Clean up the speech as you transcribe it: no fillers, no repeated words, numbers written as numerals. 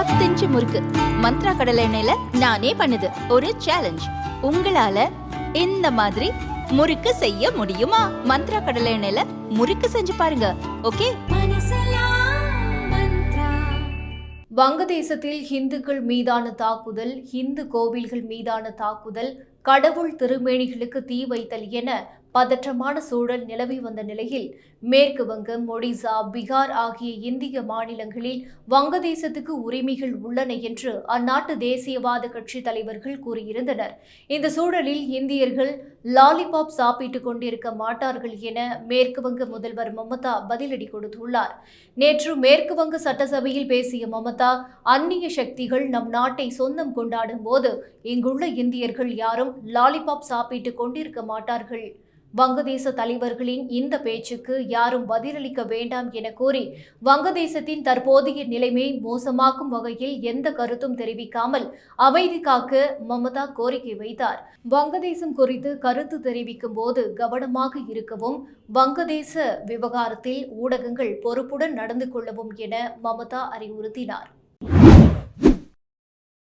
10 inch முறுக்கு மந்த்ரா கடலை எண்ணெயில நானே பண்ணுது. ஒரு சேலஞ்ச், உங்களால இந்த மாதிரி முறுக்கு செய்ய முடியுமா? மந்த்ரா கடலை எண்ணெயில முறுக்கு செஞ்சு பாருங்க. ஓகே. வங்கதேசத்தில் இந்துக்கள் மீதான தாக்குதல், இந்து கோவில்கள் மீதான தாக்குதல், கடவுள் திருமேனிகளுக்கு தீ வைத்தல் என பதற்றமான சூழல் நிலவி வந்த நிலையில் மேற்கு வங்கம், ஒடிசா, பீகார் ஆகிய இந்திய மாநிலங்களில் வங்கதேசத்துக்கு உரிமைகள் உள்ளன என்று அந்நாட்டு தேசியவாத கட்சி தலைவர்கள் கூறியிருந்தனர். இந்த சூழலில் இந்தியர்கள் லாலிபாப் சாப்பிட்டுக் கொண்டிருக்க மாட்டார்கள் என மேற்கு வங்க முதல்வர் மமதா பதிலடி கொடுத்துள்ளார். நேற்று மேற்கு வங்க சட்டசபையில் பேசிய மமதா, அந்நிய சக்திகள் நம் நாட்டை சொந்தம் கொண்டாடும் போது இங்குள்ள இந்தியர்கள் யாரும் லாலிபாப் சாப்பிட்டுக் கொண்டிருக்க மாட்டார்கள். வங்கதேச தலைவர்களின் இந்த பேச்சுக்கு யாரும் பதிலளிக்க வேண்டாம் என கூறி வங்கதேசத்தின் தற்போதைய நிலைமை மோசமாக்கும் வகையில் எந்த கருத்தும் தெரிவிக்காமல் அமைதி காக்க மமதா கோரிக்கை வைத்தார். வங்கதேசம் குறித்து கருத்து தெரிவிக்கும் போது கவனமாக இருக்கவும், வங்கதேச விவகாரத்தில் ஊடகங்கள் பொறுப்புடன் நடந்து கொள்ளவும் என மமதா அறிவுறுத்தினார்.